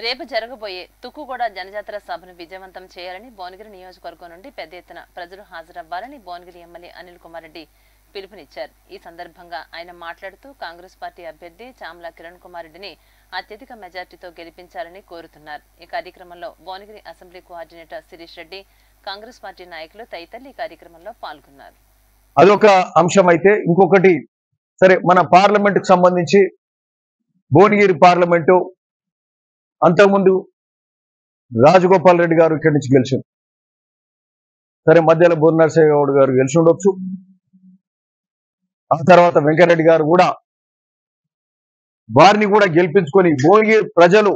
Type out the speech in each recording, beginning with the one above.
రేపు జరగబోయే తుక్కుగూడ జనజాతర సభను విజయవంతం చేయాలని భువనగిరి నియోజకవర్గం నుండి పెద్ద ఎత్తున ప్రజలు హాజరవ్వాలని భువనగిరి ఎమ్మెల్యే అనిల్ కుమార్ రెడ్డి పిలుపునిచ్చారు. ఈ సందర్భంగా ఆయన మాట్లాడుతూ కాంగ్రెస్ పార్టీ అభ్యర్థి చామల కిరణ్ కుమార్ రెడ్డిని అత్యధిక మెజార్టీతో గెలిపించాలని కోరుతున్నారు. ఈ కార్యక్రమంలో Bhuvanagiri assembly coordinator Shirish Reddy, Congress party నాయకులు తదితరులు ఈ కార్యక్రమంలో పాల్గొన్నారు. అదొక అంశం అయితే ఇంకొకటి సరే మన పార్లమెంట్ కి సంబంధించి భువనగిరి పార్లమెంటు అంతకుముందు రాజగోపాల్ రెడ్డి గారు ఇక్కడి నుంచి గెలిచారు. సరే మధ్యలో బొన్నరసయ్య గౌడ్ గారు గెలిచి ఉండొచ్చు. ఆ తర్వాత వెంకరెడ్డి గారు కూడా వారిని కూడా గెలిపించుకొని భువనగిరి ప్రజలు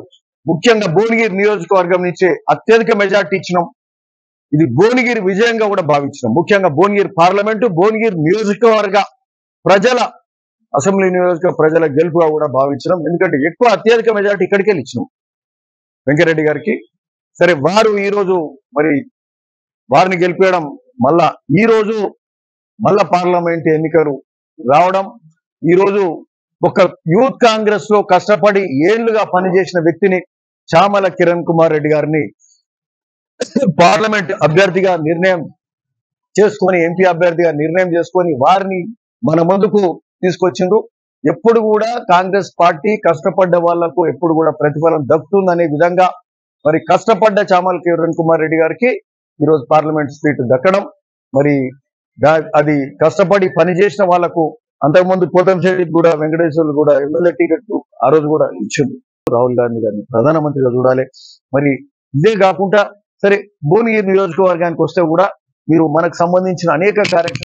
ముఖ్యంగా భువనగిరి నియోజకవర్గం నుంచే అత్యధిక మెజార్టీ ఇచ్చినాం. ఇది భువనగిరి విజయంగా కూడా భావించినాం. ముఖ్యంగా భువనగిరి పార్లమెంటు భువనగిరి నియోజకవర్గ ప్రజల అసెంబ్లీ నియోజకవర్గ ప్రజల గెలుపుగా కూడా భావించినాం. ఎందుకంటే ఎక్కువ అత్యధిక మెజార్టీ ఇక్కడికి ఇచ్చినాం వెంకరెడ్డి గారికి. సరే వారు ఈరోజు మరి వారిని గెలిపేయడం మళ్ళా ఈరోజు మళ్ళా పార్లమెంట్ ఎన్నికలు రావడం, ఈరోజు ఒక యూత్ కాంగ్రెస్ లో కష్టపడి ఏళ్లుగా పనిచేసిన వ్యక్తిని చామల కిరణ్ కుమార్ రెడ్డి గారిని పార్లమెంట్ అభ్యర్థిగా నిర్ణయం చేసుకొని ఎంపీ అభ్యర్థిగా నిర్ణయం చేసుకొని వారిని మన ముందుకు తీసుకొచ్చిండ్రు. ఎప్పుడు కూడా కాంగ్రెస్ పార్టీ కష్టపడ్డ వాళ్లకు ఎప్పుడు కూడా ప్రతిఫలం దక్కుతుందనే విధంగా మరి కష్టపడ్డ చామల కిరణ్ కుమార్ రెడ్డి గారికి ఈరోజు పార్లమెంట్ సీటు దక్కడం, మరి అది కష్టపడి పనిచేసిన వాళ్లకు అంతకుముందు కోటంశెట్టి కూడా వెంకటేశ్వర్లు కూడా ఎమ్మెల్యే టికెట్ ఆ రోజు కూడా ఇచ్చింది. రాహుల్ గాంధీ గారిని ప్రధానమంత్రిగా చూడాలి. మరి ఇదే కాకుండా సరే భువనగిరి నియోజకవర్గానికి వస్తే కూడా మీరు మనకు సంబంధించిన అనేక కార్యక్రమాలు